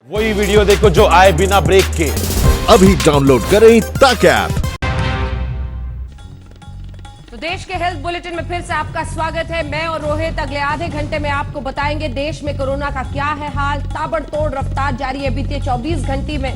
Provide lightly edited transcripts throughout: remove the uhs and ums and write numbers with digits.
वही वीडियो देखो जो आए बिना ब्रेक के। अभी डाउनलोड करें तक ऐप। तो देश के हेल्थ बुलेटिन में फिर से आपका स्वागत है। मैं और रोहित अगले आधे घंटे में आपको बताएंगे देश में कोरोना का क्या है हाल। ताबड़तोड़ रफ्तार जारी है। बीते 24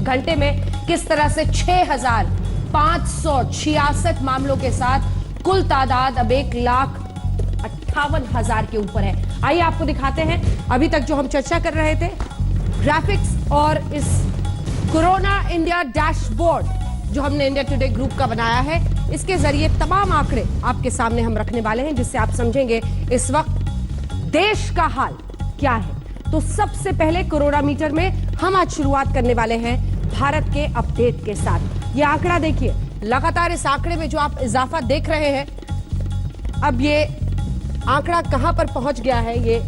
घंटे में किस तरह से 6,566 मामलों के साथ कुल तादाद अब 1,58,000 के ऊपर है। आइए आपको दिखाते हैं अभी तक जो हम चर्चा कर रहे थे ग्राफिक्स और इस कोरोना इंडिया डैशबोर्ड जो हमने इंडिया टुडे ग्रुप का बनाया है, इसके जरिए तमाम आंकड़े आपके सामने हम रखने वाले हैं जिससे आप समझेंगे इस वक्त देश का हाल क्या है। तो सबसे पहले कोरोना मीटर में हम आज शुरुआत करने वाले हैं भारत के अपडेट के साथ। ये आंकड़ा देखिए, लगातार इस आंकड़े में जो आप इजाफा देख रहे हैं, अब ये आंकड़ा कहां पर पहुंच गया है, ये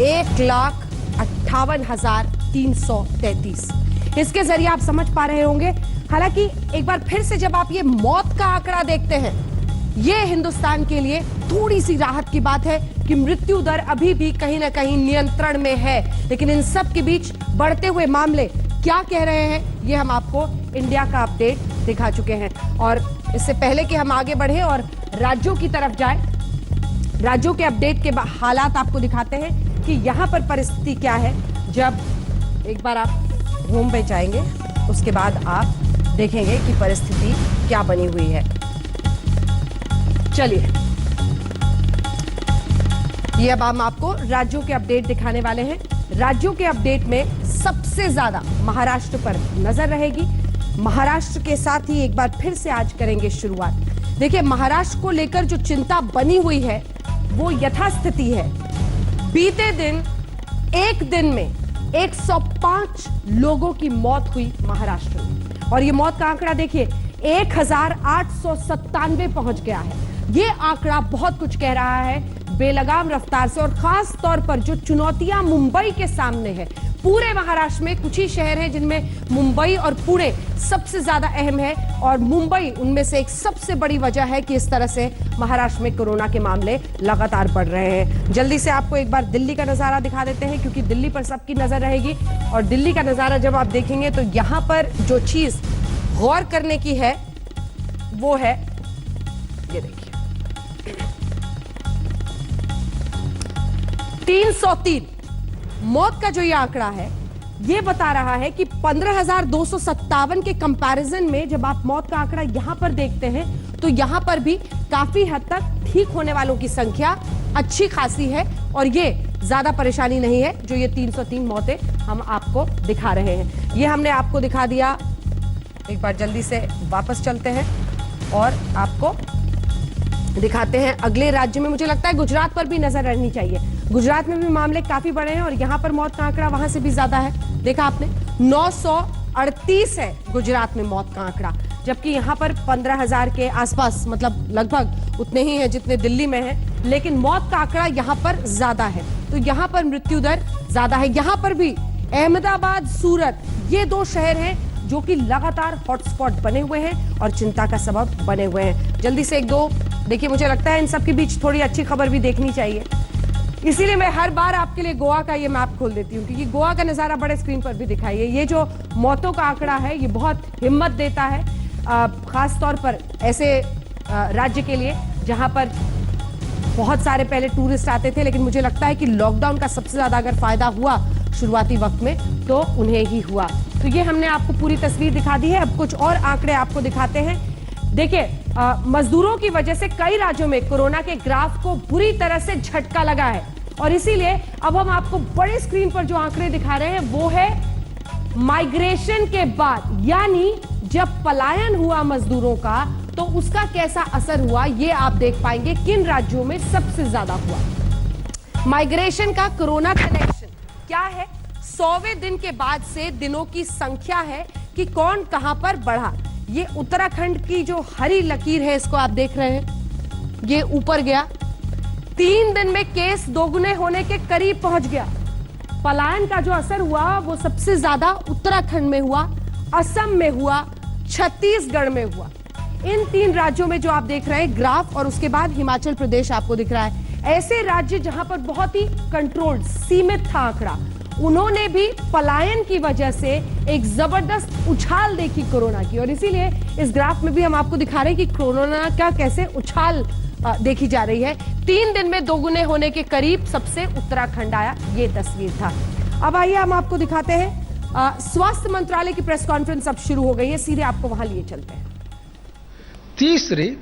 1,58,333। इसके जरिए आप समझ पा रहे होंगे। हालांकि एक बार फिर से जब आप ये मौत का आंकड़ा देखते हैं, ये हिंदुस्तान के लिए थोड़ी सी राहत की बात है कि मृत्यु दर अभी भी कहीं ना कहीं नियंत्रण में है। लेकिन इन सब के बीच बढ़ते हुए मामले क्या कह रहे हैं, ये हम आपको इंडिया का अपडेट दिखा चुके हैं। और इससे पहले कि हम आगे बढ़े और राज्यों की तरफ जाए, राज्यों के अपडेट के हालात आपको दिखाते हैं कि यहां पर परिस्थिति क्या है। जब एक बार आप होम पे जाएंगे उसके बाद आप देखेंगे कि परिस्थिति क्या बनी हुई है। चलिए, ये अब हम आपको राज्यों के अपडेट दिखाने वाले हैं। राज्यों के अपडेट में सबसे ज्यादा महाराष्ट्र पर नजर रहेगी। महाराष्ट्र के साथ ही एक बार फिर से आज करेंगे शुरुआत। देखिए, महाराष्ट्र को लेकर जो चिंता बनी हुई है वो यथास्थिति है। बीते दिन एक दिन में 105 लोगों की मौत हुई महाराष्ट्र में, और ये मौत का आंकड़ा देखिए 1,897 पहुंच गया है। ये आंकड़ा बहुत कुछ कह रहा है बेलगाम रफ्तार से, और खास तौर पर जो चुनौतियां मुंबई के सामने है। पूरे महाराष्ट्र में कुछ ही शहर हैं जिनमें मुंबई और पुणे सबसे ज्यादा अहम है, और मुंबई उनमें से एक सबसे बड़ी वजह है कि इस तरह से महाराष्ट्र में कोरोना के मामले लगातार बढ़ रहे हैं। जल्दी से आपको एक बार दिल्ली का नजारा दिखा देते हैं, क्योंकि दिल्ली पर सबकी नजर रहेगी। और दिल्ली का नजारा जब आप देखेंगे तो यहां पर जो चीज गौर करने की है वो है, ये देखिए 303 मौत का जो ये आंकड़ा है, ये बता रहा है कि 15,257 के कंपैरिजन में जब आप मौत का आंकड़ा यहां पर देखते हैं तो यहां पर भी काफी हद तक ठीक होने वालों की संख्या अच्छी खासी है, और ये ज्यादा परेशानी नहीं है जो ये 303 मौतें हम आपको दिखा रहे हैं। ये हमने आपको दिखा दिया। एक बार जल्दी से वापस चलते हैं और आपको दिखाते हैं अगले राज्य में। मुझे लगता है गुजरात पर भी नजर रहनी चाहिए। गुजरात में भी मामले काफी बड़े हैं और यहां पर मौत का आंकड़ा वहां से भी ज्यादा है। देखा आपने, 938 है गुजरात में मौत का आंकड़ा, जबकि यहां पर 15,000 के आसपास, मतलब लगभग उतने ही है जितने दिल्ली में है। लेकिन मौत का आंकड़ा यहां पर ज्यादा है, तो यहां पर मृत्यु दर ज्यादा है। यहां पर भी अहमदाबाद, सूरत, ये दो शहर हैं जो कि लगातार हॉटस्पॉट बने हुए हैं और चिंता का सबब बने हुए हैं। जल्दी से एक दो देखिए, मुझे लगता है इन सब के बीच थोड़ी अच्छी खबर भी देखनी चाहिए, इसीलिए मैं हर बार आपके लिए गोवा का ये मैप खोल देती हूँ, क्योंकि गोवा का नजारा बड़े स्क्रीन पर भी दिखाइए। ये जो मौतों का आंकड़ा है ये बहुत हिम्मत देता है, खास तौर पर ऐसे राज्य के लिए जहां पर बहुत सारे पहले टूरिस्ट आते थे, लेकिन मुझे लगता है कि लॉकडाउन का सबसे ज्यादा अगर फायदा हुआ शुरुआती वक्त में तो उन्हें ही हुआ। तो ये हमने आपको पूरी तस्वीर दिखा दी है। अब कुछ और आंकड़े आपको दिखाते हैं। देखिए, मजदूरों की वजह से कई राज्यों में कोरोना के ग्राफ को बुरी तरह से झटका लगा है, और इसीलिए अब हम आपको बड़े स्क्रीन पर जो आंकड़े दिखा रहे हैं वो है माइग्रेशन के बाद, यानी जब पलायन हुआ मजदूरों का तो उसका कैसा असर हुआ, ये आप देख पाएंगे किन राज्यों में सबसे ज्यादा हुआ। माइग्रेशन का कोरोना कनेक्शन क्या है, 100वें दिन के बाद से दिनों की संख्या है कि कौन कहां पर बढ़ा। ये उत्तराखंड की जो हरी लकीर है, इसको आप देख रहे हैं, ये ऊपर गया। 3 दिन में केस दोगुने होने के करीब पहुंच गया। पलायन का जो असर हुआ वो सबसे ज्यादा उत्तराखंड में हुआ, असम में हुआ, छत्तीसगढ़ में हुआ। इन 3 राज्यों में जो आप देख रहे हैं ग्राफ, और उसके बाद हिमाचल प्रदेश आपको दिख रहा है। ऐसे राज्य जहां पर बहुत ही कंट्रोल्ड, सीमित था आंकड़ा, उन्होंने भी पलायन की वजह से एक जबरदस्त उछाल देखी कोरोना की, और इसीलिए इस ग्राफ में भी हम आपको दिखा रहे हैं कि कोरोना का कैसे उछाल देखी जा रही है। 3 दिन में दोगुने होने के करीब सबसे उत्तराखंड आया, ये तस्वीर था। अब आइए हम आपको दिखाते हैं स्वास्थ्य मंत्रालय की प्रेस कॉन्फ्रेंस अब शुरू हो गई है, सीधे आपको वहां लिए चलते हैं। तीसरी,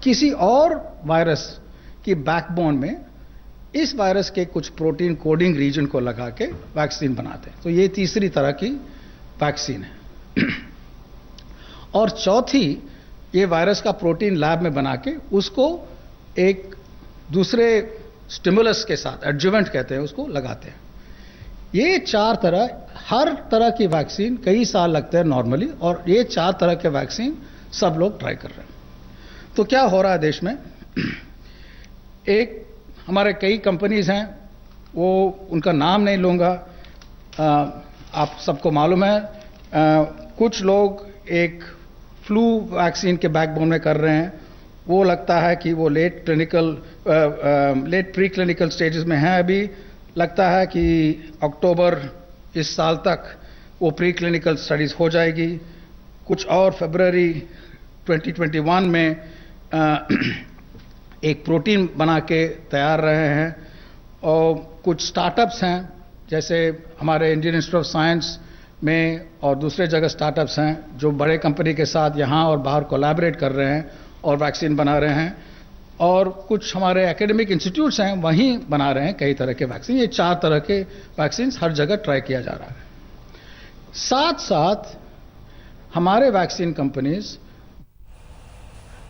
किसी और वायरस की बैकबोन में इस वायरस के कुछ प्रोटीन कोडिंग रीजन को लगा के वैक्सीन बनाते हैं, तो ये तीसरी तरह की वैक्सीन है। और चौथी, ये वायरस का प्रोटीन लैब में बना के उसको एक दूसरे स्टिमुलस के साथ, एडजुवेंट कहते हैं उसको, लगाते हैं। ये 4 तरह, हर तरह की वैक्सीन कई साल लगते हैं नॉर्मली, और ये 4 तरह के वैक्सीन सब लोग ट्राई कर रहे हैं। तो क्या हो रहा है देश में? एक हमारे कई कंपनीज हैं, वो उनका नाम नहीं लूंगा, आप सबको मालूम है। कुछ लोग एक फ्लू वैक्सीन के बैकबोन में कर रहे हैं, वो लगता है कि वो लेट प्री क्लिनिकल स्टेजेस में है अभी। लगता है कि अक्टूबर इस साल तक वो प्री क्लिनिकल स्टडीज हो जाएगी। कुछ और फरवरी 2021 में एक प्रोटीन बना के तैयार रहे हैं। और कुछ स्टार्टअप्स हैं, जैसे हमारे इंडियन इंस्टीट्यूट ऑफ साइंस में और दूसरे जगह स्टार्टअप्स हैं जो बड़े कंपनी के साथ यहाँ और बाहर कोलैबोरेट कर रहे हैं और वैक्सीन बना रहे हैं। और कुछ हमारे एकेडमिक इंस्टीट्यूट्स हैं, वहीं बना रहे हैं कई तरह के वैक्सीन। ये 4 तरह के वैक्सीन हर जगह ट्राई किया जा रहा है। साथ साथ हमारे वैक्सीन कंपनीज,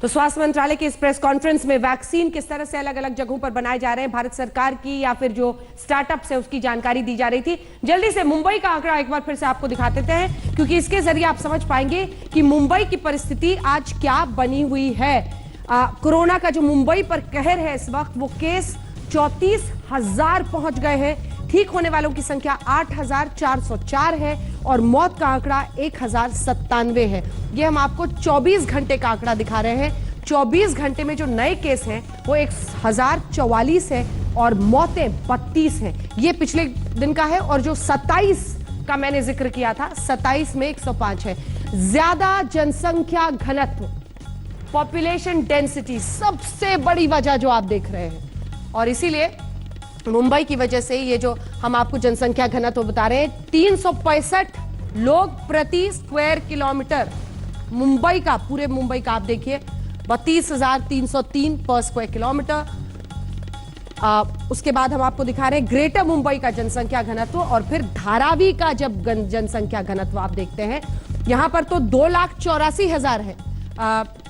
तो स्वास्थ्य मंत्रालय की इस प्रेस कॉन्फ्रेंस में वैक्सीन किस तरह से अलग अलग जगहों पर बनाए जा रहे हैं, भारत सरकार की या फिर जो स्टार्टअप्स है उसकी जानकारी दी जा रही थी। जल्दी से मुंबई का आंकड़ा एक बार फिर से आपको दिखा देते हैं, क्योंकि इसके जरिए आप समझ पाएंगे कि मुंबई की परिस्थिति आज क्या बनी हुई है। कोरोना का जो मुंबई पर कहर है इस वक्त, वो केस 34,000 पहुंच गए हैं। ठीक होने वालों की संख्या 8,404 है और मौत का आंकड़ा 1,097 है। ये हम आपको 24 घंटे का आंकड़ा दिखा रहे हैं। 24 घंटे में जो नए केस हैं वो 1,044 है और मौतें 32 हैं। ये पिछले दिन का है। और जो 27 का मैंने जिक्र किया था, 27 में 105 है। ज्यादा जनसंख्या घनत्व, पॉपुलेशन डेंसिटी सबसे बड़ी वजह जो आप देख रहे हैं, और इसीलिए मुंबई की वजह से ये जो हम आपको जनसंख्या घनत्व बता रहे हैं, 365 लोग प्रति स्क्वायर किलोमीटर मुंबई का, पूरे मुंबई का आप देखिए 32,303 पर स्क्वायर किलोमीटर। उसके बाद हम आपको दिखा रहे हैं ग्रेटर मुंबई का जनसंख्या घनत्व, और फिर धारावी का जब जनसंख्या घनत्व आप देखते हैं, यहां पर तो 2,84,000 है,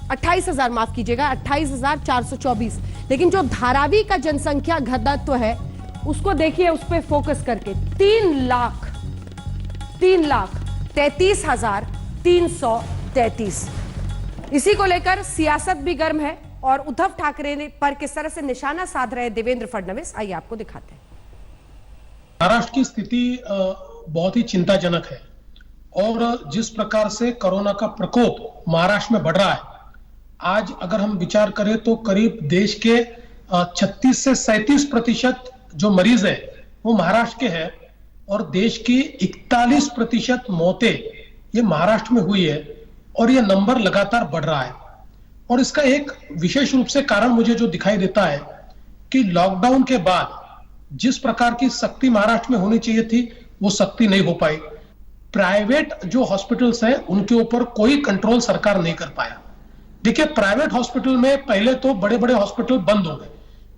28,000 माफ कीजिएगा, 28,424। लेकिन जो धारावी का जनसंख्या घनत्व है उसको देखिए, उस पर फोकस करके 3,33,333। इसी को लेकर सियासत भी गर्म है और उद्धव ठाकरे ने पर किस तरह से निशाना साध रहे देवेंद्र फडणवीस, आइए आपको दिखाते हैं। महाराष्ट्र की स्थिति बहुत ही चिंताजनक है और जिस प्रकार से कोरोना का प्रकोप महाराष्ट्र में बढ़ रहा है, आज अगर हम विचार करें तो करीब देश के 36 से 37% जो मरीज है वो महाराष्ट्र के हैं और देश की 41% मौतें ये महाराष्ट्र में हुई है और ये नंबर लगातार बढ़ रहा है। और इसका एक विशेष रूप से कारण मुझे जो दिखाई देता है कि लॉकडाउन के बाद जिस प्रकार की सख्ती महाराष्ट्र में होनी चाहिए थी वो सख्ती नहीं हो पाई। प्राइवेट जो हॉस्पिटल्स हैं उनके ऊपर कोई कंट्रोल सरकार नहीं कर पाया। देखिए, प्राइवेट हॉस्पिटल में पहले तो बड़े बड़े हॉस्पिटल बंद हो गए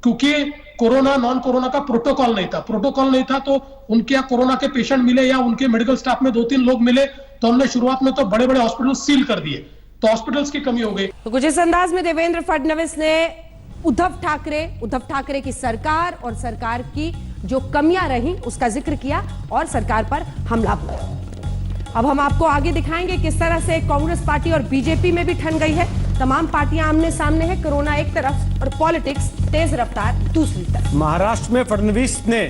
क्योंकि कोरोना नॉन कोरोना का प्रोटोकॉल नहीं था। प्रोटोकॉल नहीं था तो उनके यहाँ कोरोना के पेशेंट मिले या उनके मेडिकल स्टाफ में 2-3 लोग मिले तो हमने शुरुआत में तो बड़े बड़े हॉस्पिटल सील कर दिए, तो हॉस्पिटल्स की कमी हो गई। तो कुछ इस अंदाज में देवेंद्र फडणवीस ने उद्धव ठाकरे की सरकार और सरकार की जो कमियां रही उसका जिक्र किया और सरकार पर हमला हुआ। अब हम आपको आगे दिखाएंगे किस तरह से कांग्रेस पार्टी और बीजेपी में भी ठन गई है। तमाम पार्टियां आमने सामने है, कोरोना एक तरफ और पॉलिटिक्स तेज रफ्तार दूसरी तरफ। महाराष्ट्र में फडणवीस ने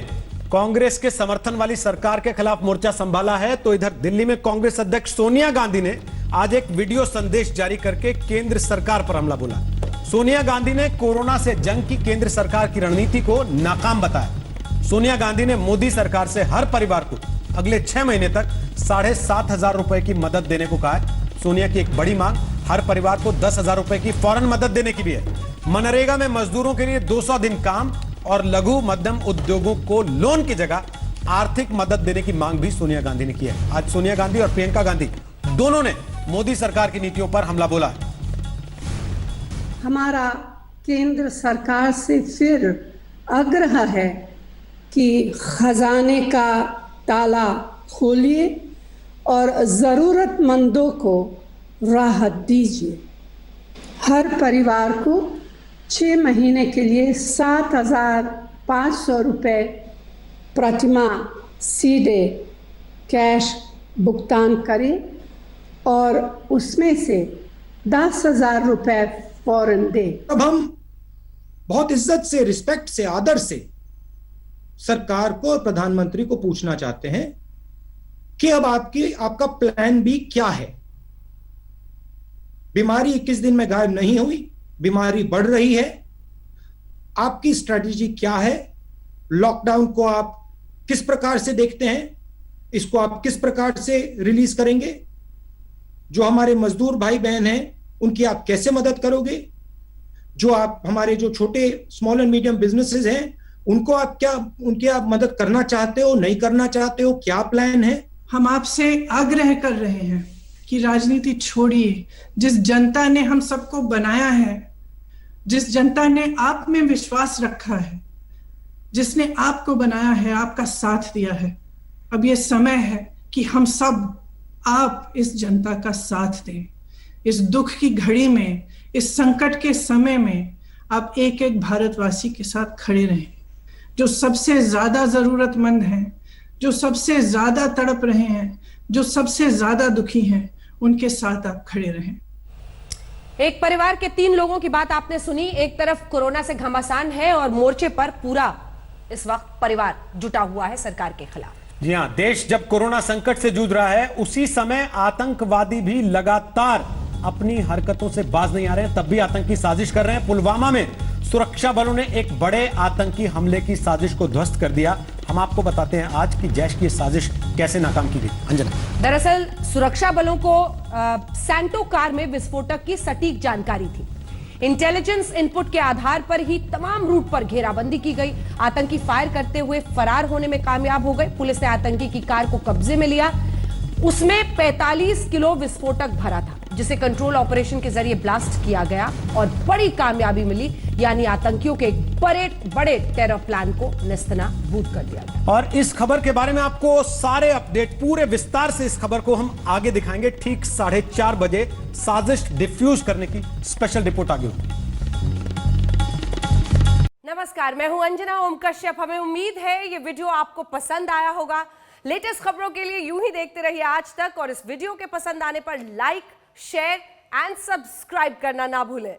कांग्रेस के समर्थन वाली सरकार के खिलाफ मोर्चा संभाला है, तो इधर दिल्ली में कांग्रेस अध्यक्ष सोनिया गांधी ने आज एक वीडियो संदेश जारी करके केंद्र सरकार पर हमला बोला। सोनिया गांधी ने कोरोना से जंग की केंद्र सरकार की रणनीति को नाकाम बताया। सोनिया गांधी ने मोदी सरकार से हर परिवार को अगले 6 महीने तक 7,500 रुपए की मदद देने को कहा है। सोनिया की एक बड़ी मांग हर परिवार को 10,000 रुपए की फौरन मदद देने की भी है। मनरेगा में मजदूरों के लिए 200 दिन काम और लघु मध्यम उद्योगों को लोन की जगह आर्थिक मदद देने की मांग भी सोनिया गांधी ने की है। आज सोनिया गांधी और प्रियंका गांधी दोनों ने मोदी सरकार की नीतियों पर हमला बोला है। हमारा केंद्र सरकार से फिर आग्रह है कि खजाने का ताला खोलिए और ज़रूरतमंदों को राहत दीजिए। हर परिवार को 6 महीने के लिए 7,500 रुपये प्रतिमाह सीधे कैश भुगतान करें और उसमें से 10,000 रुपये फौरन दे। अब हम बहुत इज्जत से, रिस्पेक्ट से, आदर से सरकार को और प्रधानमंत्री को पूछना चाहते हैं कि अब आपका प्लान बी क्या है। बीमारी 21 दिन में गायब नहीं हुई, बीमारी बढ़ रही है। आपकी स्ट्रेटेजी क्या है? लॉकडाउन को आप किस प्रकार से देखते हैं? इसको आप किस प्रकार से रिलीज करेंगे? जो हमारे मजदूर भाई बहन हैं उनकी आप कैसे मदद करोगे? जो आप हमारे जो छोटे स्मॉल एंड मीडियम बिजनेसेस हैं उनको आप मदद करना चाहते हो, नहीं करना चाहते हो? क्या प्लान है? हम आपसे आग्रह कर रहे हैं कि राजनीति छोड़िए। जिस जनता ने हम सबको बनाया है, जिस जनता ने आप में विश्वास रखा है, जिसने आपको बनाया है, आपका साथ दिया है, अब ये समय है कि हम सब आप इस जनता का साथ दें। इस दुख की घड़ी में, इस संकट के समय में आप एक एक भारतवासी के साथ खड़े रहें। जो सबसे ज्यादा जरूरतमंद हैं, जो सबसे ज्यादा तड़प रहे हैं, जो सबसे ज्यादा दुखी हैं, उनके साथ आप खड़े रहें। एक परिवार के 3 लोगों की बात आपने सुनी। एक तरफ कोरोना से घमासान है और मोर्चे पर पूरा इस वक्त परिवार जुटा हुआ है सरकार के खिलाफ। जी हां, देश जब कोरोना संकट से जूझ रहा है उसी समय आतंकवादी भी लगातार अपनी हरकतों से बाज नहीं आ रहे हैं, तब भी आतंकी साजिश कर रहे हैं। पुलवामा में सुरक्षा बलों ने एक बड़े आतंकी हमले की साजिश को ध्वस्त कर दिया। हम आपको बताते हैं आज की जैश की साजिश कैसे नाकाम की गई। अंजना, दरअसल सुरक्षा बलों को सैंटो कार में विस्फोटक की सटीक जानकारी थी। इंटेलिजेंस इनपुट के आधार पर ही तमाम रूट पर घेराबंदी की गई। आतंकी फायर करते हुए फरार होने में कामयाब हो गए। पुलिस ने आतंकी की कार को कब्जे में लिया। उसमें 45 किलो विस्फोटक भरा था, जिसे कंट्रोल ऑपरेशन के जरिए ब्लास्ट किया गया और बड़ी कामयाबी मिली, यानी आतंकियों के बड़े टेरर प्लान को नेस्तनाबूद कर दिया गया। और इस खबर के बारे में आपको सारे अपडेट पूरे विस्तार से इस खबर को हम आगे दिखाएंगे। ठीक 4:30 बजे साजिश डिफ्यूज करने की स्पेशल रिपोर्ट आगे होगी। नमस्कार, मैं हूं अंजना ओम कश्यप। हमें उम्मीद है ये वीडियो आपको पसंद आया होगा। लेटेस्ट खबरों के लिए यूं ही देखते रहिए आज तक और इस वीडियो के पसंद आने पर लाइक, शेयर एंड सब्सक्राइब करना ना भूलें।